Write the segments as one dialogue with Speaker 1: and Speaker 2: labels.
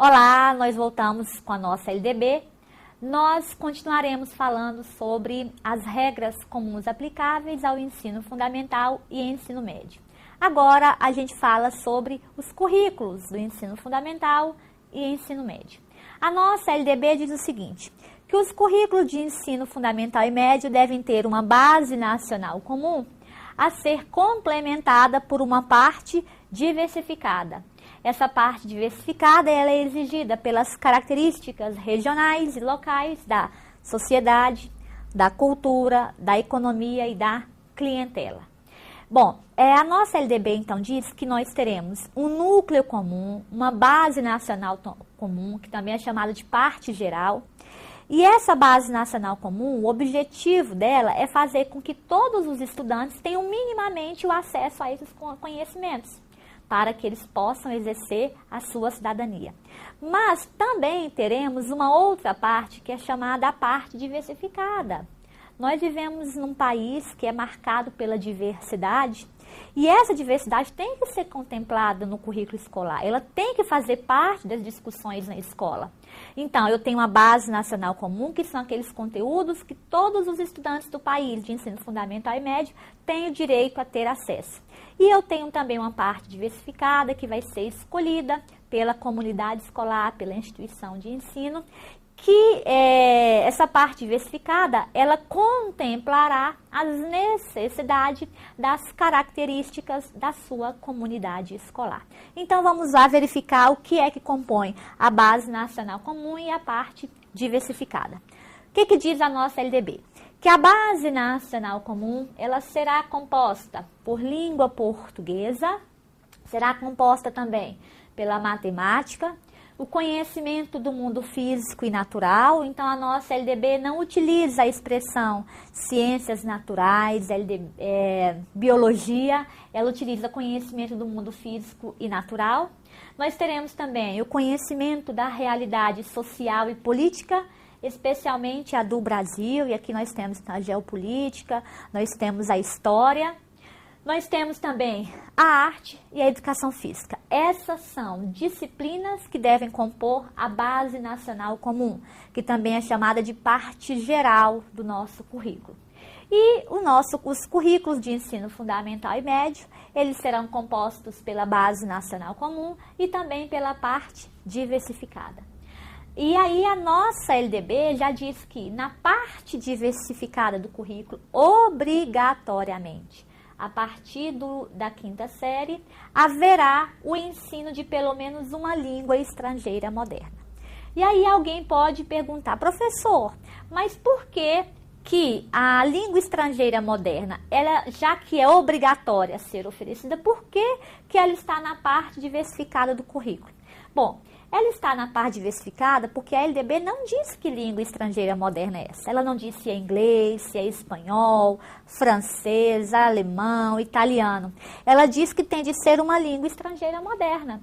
Speaker 1: Olá, nós voltamos com a nossa LDB. Nós continuaremos falando sobre as regras comuns aplicáveis ao ensino fundamental e ensino médio. Agora a gente fala sobre os currículos do ensino fundamental e ensino médio. A nossa LDB diz o seguinte, que os currículos de ensino fundamental e médio devem ter uma base nacional comum a ser complementada por uma parte diversificada. Essa parte diversificada ela é exigida pelas características regionais e locais da sociedade, da cultura, da economia e da clientela. Bom, a nossa LDB então diz que nós teremos um núcleo comum, uma base nacional comum, que também é chamada de parte geral. E essa base nacional comum, o objetivo dela é fazer com que todos os estudantes tenham minimamente o acesso a esses conhecimentos, para que eles possam exercer a sua cidadania. Mas também teremos uma outra parte que é chamada a parte diversificada. Nós vivemos num país que é marcado pela diversidade e essa diversidade tem que ser contemplada no currículo escolar. Ela tem que fazer parte das discussões na escola. Então, eu tenho uma base nacional comum, que são aqueles conteúdos que todos os estudantes do país de ensino fundamental e médio têm o direito a ter acesso. E eu tenho também uma parte diversificada que vai ser escolhida pela comunidade escolar, pela instituição de ensino, que essa parte diversificada, ela contemplará as necessidades das características da sua comunidade escolar. Então, vamos lá verificar o que é que compõe a base nacional comum e a parte diversificada. O que diz a nossa LDB? Que a base nacional comum, ela será composta por língua portuguesa, será composta também pela matemática, o conhecimento do mundo físico e natural. Então, a nossa LDB não utiliza a expressão ciências naturais, biologia, ela utiliza conhecimento do mundo físico e natural. Nós teremos também o conhecimento da realidade social e política, especialmente a do Brasil, e aqui nós temos a geopolítica, nós temos a história. Nós temos também a arte e a educação física. Essas são disciplinas que devem compor a base nacional comum, que também é chamada de parte geral do nosso currículo. E os currículos de ensino fundamental e médio, eles serão compostos pela base nacional comum e também pela parte diversificada. E aí a nossa LDB já diz que na parte diversificada do currículo, obrigatoriamente, a partir da quinta série, haverá o ensino de pelo menos uma língua estrangeira moderna. E aí alguém pode perguntar, professor, mas por que a língua estrangeira moderna, ela, já que é obrigatória a ser oferecida, por que ela está na parte diversificada do currículo? Bom, ela está na parte diversificada porque a LDB não diz que língua estrangeira moderna é essa. Ela não diz se é inglês, se é espanhol, francês, alemão, italiano. Ela diz que tem de ser uma língua estrangeira moderna.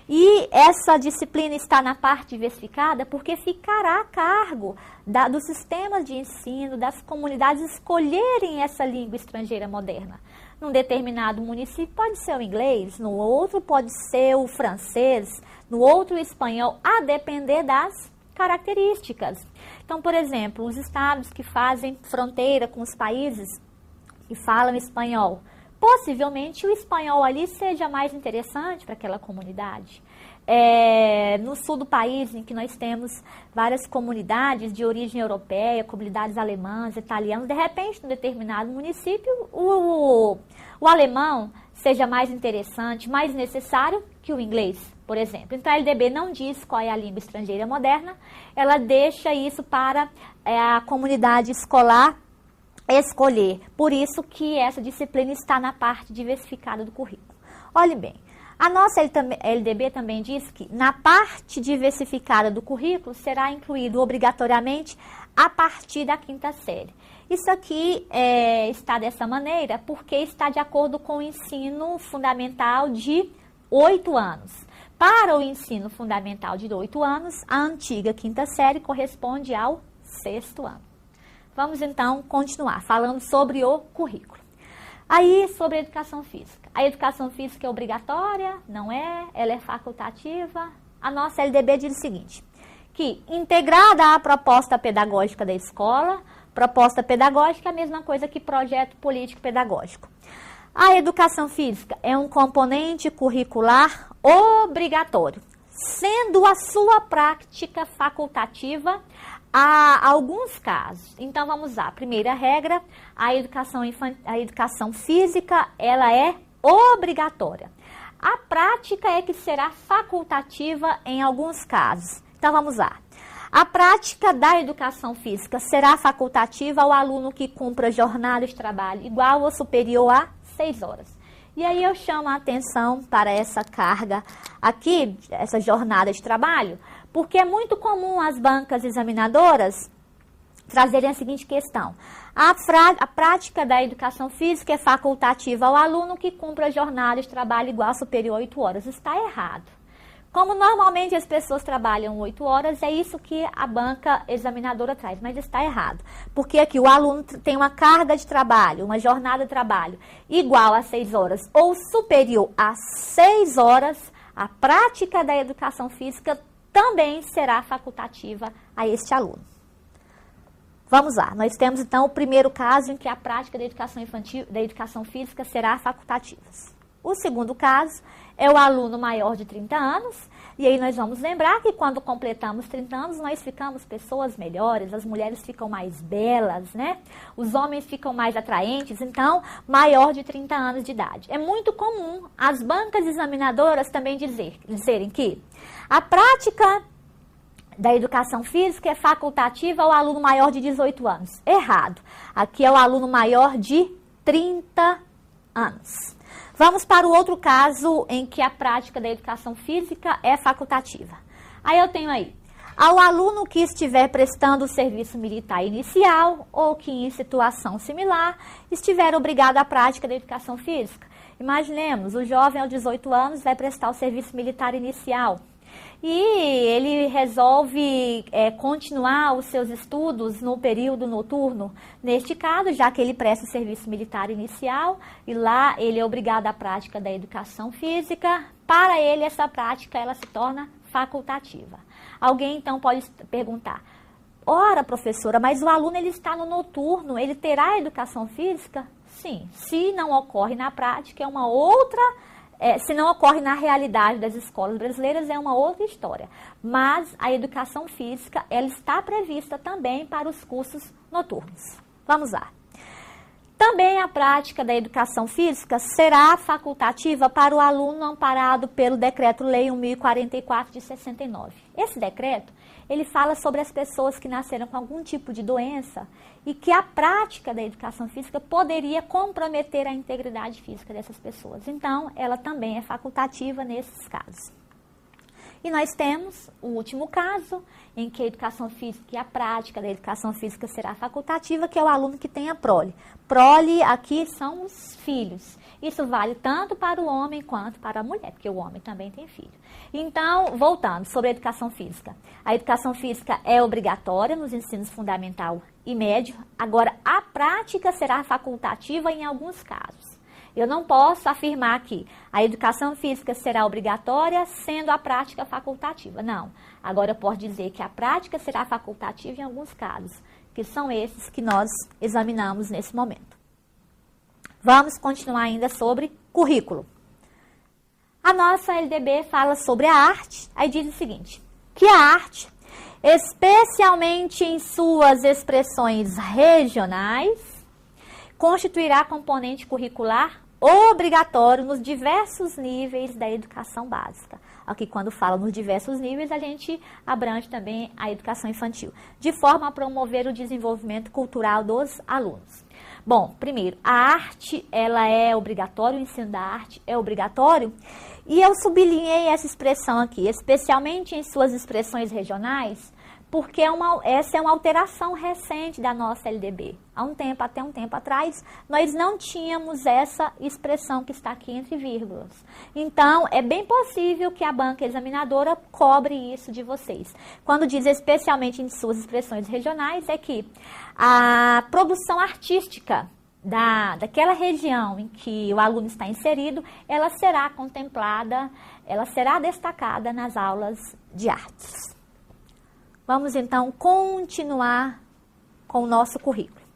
Speaker 1: E essa disciplina está na parte diversificada porque ficará a cargo dos sistemas de ensino, das comunidades escolherem essa língua estrangeira moderna. Num determinado município pode ser o inglês, no outro pode ser o francês, no outro o espanhol, a depender das características. Então, por exemplo, os estados que fazem fronteira com os países que falam espanhol, possivelmente o espanhol ali seja mais interessante para aquela comunidade. No sul do país, em que nós temos várias comunidades de origem europeia, comunidades alemãs, italianas, de repente, em um determinado município, o alemão seja mais interessante, mais necessário que o inglês, por exemplo. Então, a LDB não diz qual é a língua estrangeira moderna, ela deixa isso para a comunidade escolar escolher. Por isso que essa disciplina está na parte diversificada do currículo. Olhe bem, a nossa LDB também diz que na parte diversificada do currículo será incluído obrigatoriamente a partir da quinta série. Isso aqui está dessa maneira porque está de acordo com o ensino fundamental de 8 anos. Para o ensino fundamental de 8 anos, a antiga quinta série corresponde ao 6º ano. Vamos então continuar falando sobre o currículo. Aí, sobre a educação física. A educação física é obrigatória? Não é? Ela é facultativa? A nossa LDB diz o seguinte, que integrada à proposta pedagógica da escola, proposta pedagógica é a mesma coisa que projeto político pedagógico. A educação física é um componente curricular obrigatório, sendo a sua prática facultativa há alguns casos. Então, vamos lá. Primeira regra, a educação física, ela é obrigatória. A prática é que será facultativa em alguns casos. Então, vamos lá. A prática da educação física será facultativa ao aluno que cumpra jornada de trabalho igual ou superior a 6 horas. E aí eu chamo a atenção para essa carga aqui, essa jornada de trabalho, porque é muito comum as bancas examinadoras trazerem a seguinte questão. A prática da educação física é facultativa ao aluno que cumpra jornada de trabalho igual ou superior a 8 horas. Está errado. Como normalmente as pessoas trabalham 8 horas, é isso que a banca examinadora traz, mas está errado. Porque aqui o aluno tem uma carga de trabalho, uma jornada de trabalho igual a 6 horas ou superior a 6 horas, a prática da educação física também será facultativa a este aluno. Vamos lá, nós temos então o primeiro caso em que a prática da educação física será facultativa. O segundo caso é o aluno maior de 30 anos, e aí nós vamos lembrar que quando completamos 30 anos, nós ficamos pessoas melhores, as mulheres ficam mais belas, né? Os homens ficam mais atraentes, então, maior de 30 anos de idade. É muito comum as bancas examinadoras também dizerem que a prática da educação física é facultativa ao aluno maior de 18 anos. Errado. Aqui é o aluno maior de 30 anos. Vamos para o outro caso em que a prática da educação física é facultativa. Aí eu tenho aí, ao aluno que estiver prestando o serviço militar inicial ou que em situação similar estiver obrigado à prática da educação física. Imaginemos, o jovem aos 18 anos vai prestar o serviço militar inicial e ele resolve continuar os seus estudos no período noturno. Neste caso, já que ele presta o serviço militar inicial e lá ele é obrigado à prática da educação física, para ele essa prática ela se torna facultativa. Alguém então pode perguntar, ora professora, mas o aluno ele está no noturno, ele terá educação física? Sim, se não ocorre na prática é uma outra se não ocorre na realidade das escolas brasileiras, é uma outra história. Mas a educação física, ela está prevista também para os cursos noturnos. Vamos lá. Também a prática da educação física será facultativa para o aluno amparado pelo Decreto-Lei 1044 de 69. Esse decreto, ele fala sobre as pessoas que nasceram com algum tipo de doença e que a prática da educação física poderia comprometer a integridade física dessas pessoas. Então, ela também é facultativa nesses casos. E nós temos o último caso, em que a educação física e a prática da educação física será facultativa, que é o aluno que tem a prole. Prole aqui são os filhos. Isso vale tanto para o homem quanto para a mulher, porque o homem também tem filho. Então, voltando sobre a educação física. A educação física é obrigatória nos ensinos fundamental e médio. Agora, a prática será facultativa em alguns casos. Eu não posso afirmar que a educação física será obrigatória, sendo a prática facultativa. Não. Agora, eu posso dizer que a prática será facultativa em alguns casos, que são esses que nós examinamos nesse momento. Vamos continuar ainda sobre currículo. A nossa LDB fala sobre a arte, aí diz o seguinte, que a arte, especialmente em suas expressões regionais, constituirá componente curricular obrigatório nos diversos níveis da educação básica. Aqui, quando fala nos diversos níveis, a gente abrange também a educação infantil, de forma a promover o desenvolvimento cultural dos alunos. Bom, primeiro, a arte, ela é obrigatória, o ensino da arte é obrigatório, e eu sublinhei essa expressão aqui, especialmente em suas expressões regionais, porque essa é uma alteração recente da nossa LDB. Até um tempo atrás, nós não tínhamos essa expressão que está aqui entre vírgulas. Então, é bem possível que a banca examinadora cobre isso de vocês. Quando diz especialmente em suas expressões regionais, é que a produção artística daquela região em que o aluno está inserido, ela será contemplada, ela será destacada nas aulas de artes. Vamos então continuar com o nosso currículo.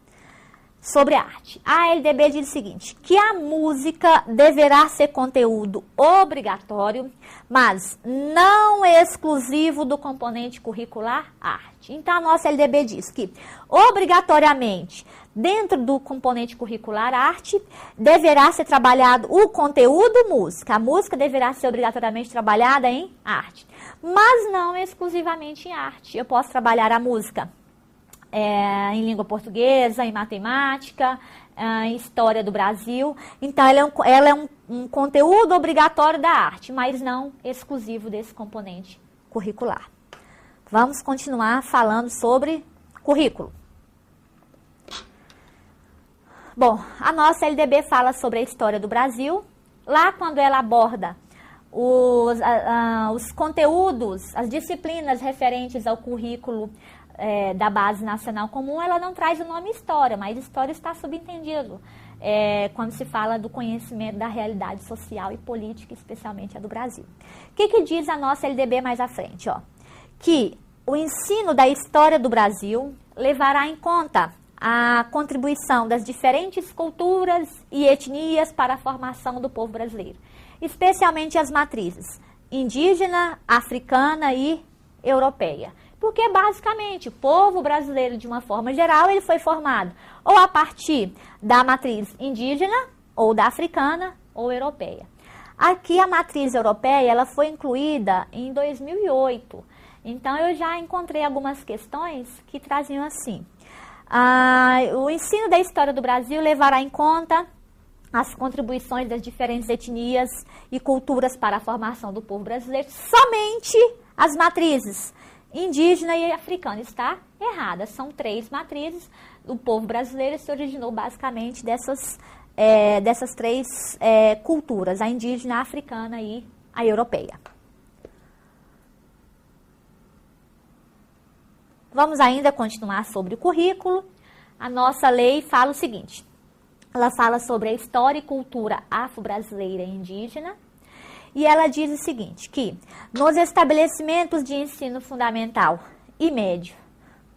Speaker 1: Sobre a arte. A LDB diz o seguinte, que a música deverá ser conteúdo obrigatório, mas não exclusivo do componente curricular arte. Então, a nossa LDB diz que, obrigatoriamente, dentro do componente curricular arte, deverá ser trabalhado o conteúdo música. A música deverá ser obrigatoriamente trabalhada em arte, mas não exclusivamente em arte. Eu posso trabalhar a música em língua portuguesa, em matemática, em história do Brasil. Então, ela é um conteúdo obrigatório da arte, mas não exclusivo desse componente curricular. Vamos continuar falando sobre currículo. Bom, a nossa LDB fala sobre a história do Brasil. Lá, quando ela aborda os conteúdos, as disciplinas referentes ao currículo da Base Nacional Comum, ela não traz o nome história, mas história está subentendido quando se fala do conhecimento da realidade social e política, especialmente a do Brasil. O que diz a nossa LDB mais à frente? Que o ensino da história do Brasil levará em conta a contribuição das diferentes culturas e etnias para a formação do povo brasileiro, especialmente as matrizes indígena, africana e europeia. Porque, basicamente, o povo brasileiro, de uma forma geral, ele foi formado ou a partir da matriz indígena, ou da africana, ou europeia. Aqui, a matriz europeia, ela foi incluída em 2008. Então, eu já encontrei algumas questões que traziam assim. O ensino da história do Brasil levará em conta as contribuições das diferentes etnias e culturas para a formação do povo brasileiro, somente as matrizes indígena e africana. Está errada, são 3 matrizes. O povo brasileiro se originou basicamente dessas 3 culturas, a indígena, a africana e a europeia. Vamos ainda continuar sobre o currículo. A nossa lei fala o seguinte, ela fala sobre a história e cultura afro-brasileira e indígena, e ela diz o seguinte, que nos estabelecimentos de ensino fundamental e médio,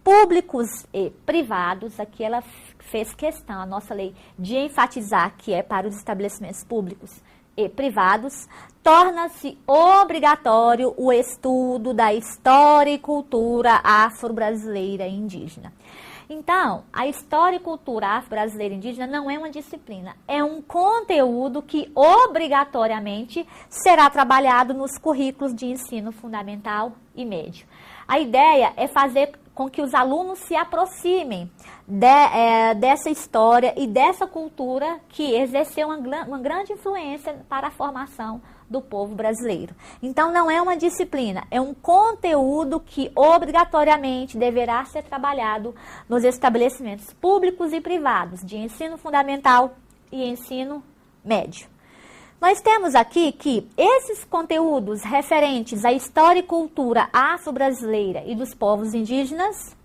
Speaker 1: públicos e privados, aqui ela fez questão, a nossa lei, de enfatizar que é para os estabelecimentos públicos e privados, torna-se obrigatório o estudo da história e cultura afro-brasileira e indígena. Então, a história e cultura afro-brasileira e indígena não é uma disciplina, é um conteúdo que obrigatoriamente será trabalhado nos currículos de ensino fundamental e médio. A ideia é fazer com que os alunos se aproximem dessa história e dessa cultura que exerceu uma grande influência para a formação do povo brasileiro. Então, não é uma disciplina, é um conteúdo que obrigatoriamente deverá ser trabalhado nos estabelecimentos públicos e privados de ensino fundamental e ensino médio. Nós temos aqui que esses conteúdos referentes à história e cultura afro-brasileira e dos povos indígenas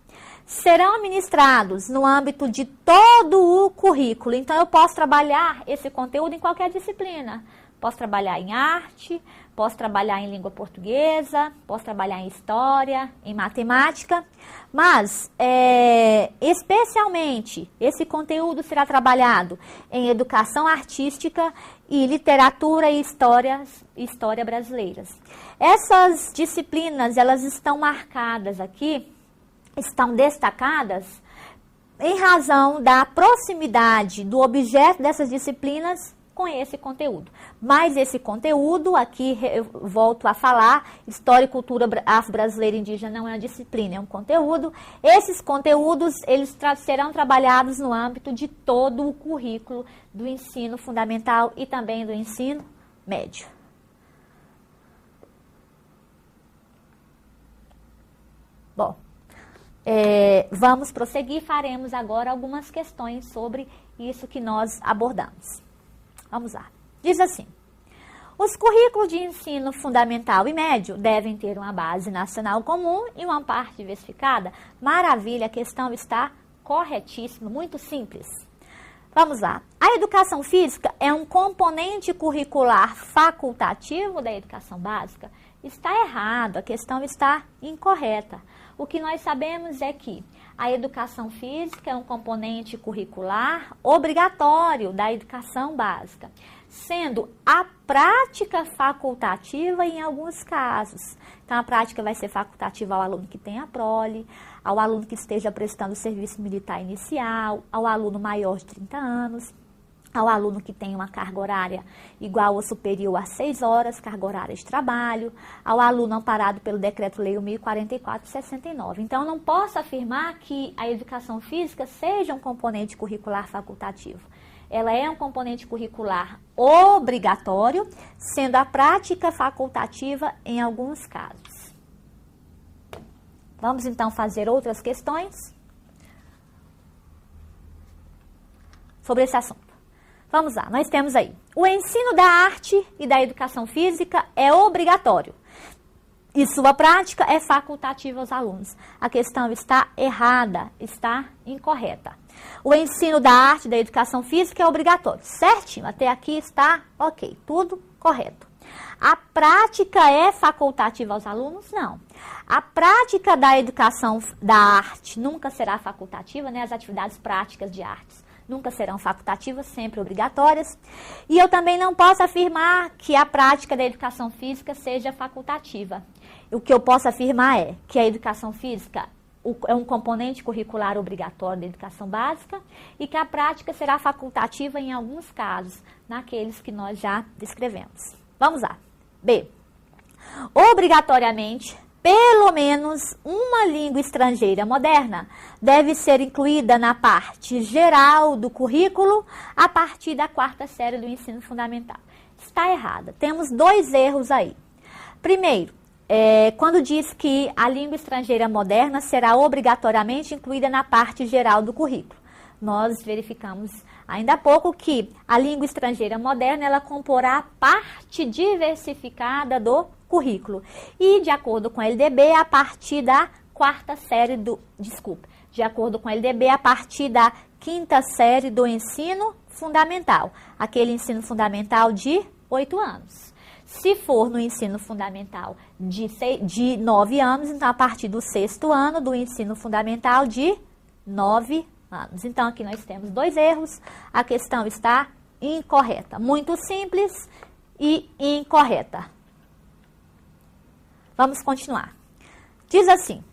Speaker 1: serão ministrados no âmbito de todo o currículo. Então, eu posso trabalhar esse conteúdo em qualquer disciplina. Posso trabalhar em arte, posso trabalhar em língua portuguesa, posso trabalhar em história, em matemática, mas especialmente esse conteúdo será trabalhado em educação artística e literatura e história brasileiras. Essas disciplinas, elas estão marcadas aqui, estão destacadas em razão da proximidade do objeto dessas disciplinas com esse conteúdo. Mas esse conteúdo, aqui eu volto a falar, história e cultura afro-brasileira e indígena não é uma disciplina, é um conteúdo. Esses conteúdos, eles serão trabalhados no âmbito de todo o currículo do ensino fundamental e também do ensino médio. Bom, vamos prosseguir, faremos agora algumas questões sobre isso que nós abordamos. Vamos lá. Diz assim, os currículos de ensino fundamental e médio devem ter uma base nacional comum e uma parte diversificada? Maravilha, a questão está corretíssima, muito simples. Vamos lá. A educação física é um componente curricular facultativo da educação básica? Está errado, a questão está incorreta. O que nós sabemos é que a educação física é um componente curricular obrigatório da educação básica, sendo a prática facultativa em alguns casos. Então, a prática vai ser facultativa ao aluno que tem a prole, ao aluno que esteja prestando serviço militar inicial, ao aluno maior de 30 anos, ao aluno que tem uma carga horária igual ou superior a 6 horas, carga horária de trabalho, ao aluno amparado pelo Decreto-Lei 1044/69. Então, eu não posso afirmar que a educação física seja um componente curricular facultativo. Ela é um componente curricular obrigatório, sendo a prática facultativa em alguns casos. Vamos, então, fazer outras questões sobre esse assunto. Vamos lá, nós temos aí, o ensino da arte e da educação física é obrigatório e sua prática é facultativa aos alunos. A questão está errada, está incorreta. O ensino da arte e da educação física é obrigatório, certinho, até aqui está ok, tudo correto. A prática é facultativa aos alunos? Não. A prática da educação da arte nunca será facultativa, né? As atividades práticas de artes nunca serão facultativas, sempre obrigatórias. E eu também não posso afirmar que a prática da educação física seja facultativa. O que eu posso afirmar é que a educação física é um componente curricular obrigatório da educação básica e que a prática será facultativa em alguns casos, naqueles que nós já descrevemos. Vamos lá. B. Obrigatoriamente, pelo menos uma língua estrangeira moderna deve ser incluída na parte geral do currículo a partir da 4ª série do ensino fundamental. Está errada. Temos 2 erros aí. Primeiro, quando diz que a língua estrangeira moderna será obrigatoriamente incluída na parte geral do currículo. Nós verificamos ainda há pouco que a língua estrangeira moderna ela comporá parte diversificada do currículo. E, de acordo com a LDB, a partir da 4ª série de acordo com a LDB, a partir da 5ª série do ensino fundamental, aquele ensino fundamental de 8 anos. Se for no ensino fundamental de 9 anos, então a partir do 6º ano do ensino fundamental de 9 anos. Então, aqui nós temos 2 erros, a questão está incorreta. Muito simples e incorreta. Vamos continuar. Diz assim,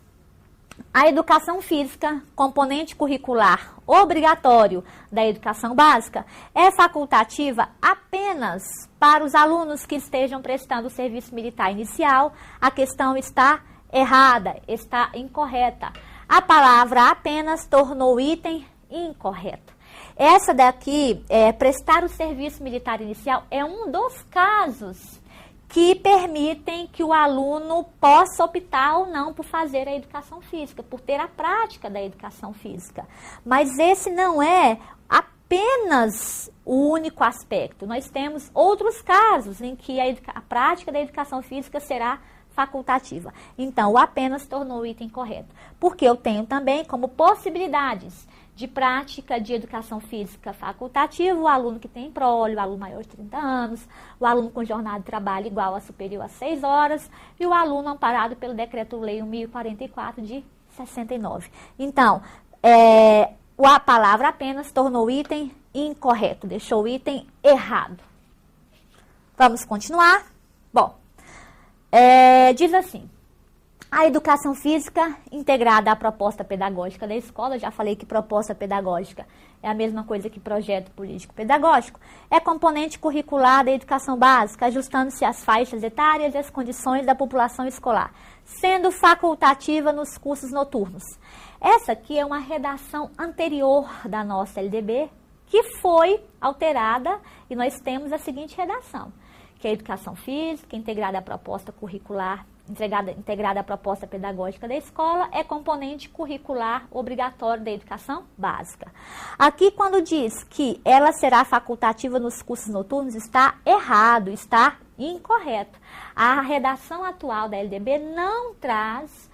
Speaker 1: a educação física, componente curricular obrigatório da educação básica, é facultativa apenas para os alunos que estejam prestando serviço militar inicial. A questão está errada, está incorreta. A palavra apenas tornou o item incorreto. Essa daqui, prestar o serviço militar inicial, é um dos casos que permitem que o aluno possa optar ou não por fazer a educação física, por ter a prática da educação física. Mas esse não é apenas o único aspecto. Nós temos outros casos em que a prática da educação física será facultativa. Então, o apenas tornou o item correto. Porque eu tenho também como possibilidades de prática de educação física facultativa o aluno que tem prole, o aluno maior de 30 anos, o aluno com jornada de trabalho igual a superior a 6 horas e o aluno amparado pelo Decreto-Lei 1044 de 69. Então, a palavra apenas tornou o item incorreto, deixou o item errado. Vamos continuar? Bom, diz assim, a educação física integrada à proposta pedagógica da escola, já falei que proposta pedagógica é a mesma coisa que projeto político-pedagógico, é componente curricular da educação básica, ajustando-se às faixas etárias e às condições da população escolar, sendo facultativa nos cursos noturnos. Essa aqui é uma redação anterior da nossa LDB, que foi alterada e nós temos a seguinte redação, que a educação física integrada à proposta curricular integrada à proposta pedagógica da escola, é componente curricular obrigatório da educação básica. Aqui, quando diz que ela será facultativa nos cursos noturnos, está errado, está incorreto. A redação atual da LDB não traz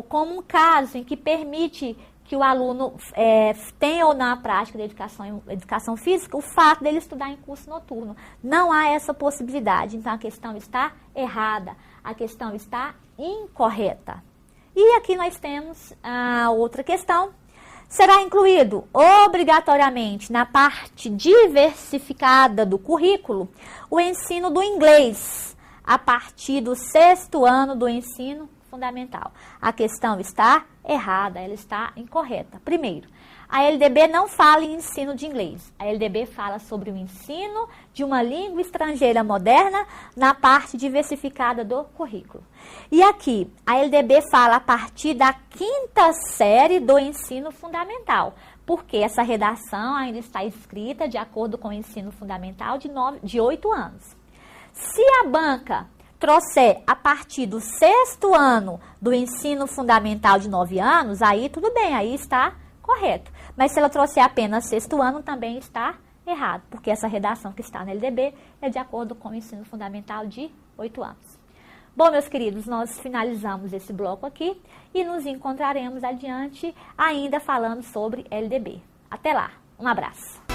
Speaker 1: como um caso em que permite que o aluno tem ou não a prática da educação física, o fato dele estudar em curso noturno. Não há essa possibilidade. Então, a questão está errada, a questão está incorreta. E aqui nós temos a outra questão. Será incluído obrigatoriamente na parte diversificada do currículo o ensino do inglês a partir do 6º ano do ensino fundamental. A questão está errada, ela está incorreta. Primeiro, a LDB não fala em ensino de inglês. A LDB fala sobre o ensino de uma língua estrangeira moderna na parte diversificada do currículo. E aqui, a LDB fala a partir da 5ª série do ensino fundamental, porque essa redação ainda está escrita de acordo com o ensino fundamental de 8 anos. Se a banca trouxer a partir do 6º ano do ensino fundamental de 9 anos, aí tudo bem, aí está correto. Mas se ela trouxer apenas 6º ano, também está errado, porque essa redação que está na LDB é de acordo com o ensino fundamental de 8 anos. Bom, meus queridos, nós finalizamos esse bloco aqui e nos encontraremos adiante ainda falando sobre LDB. Até lá, um abraço.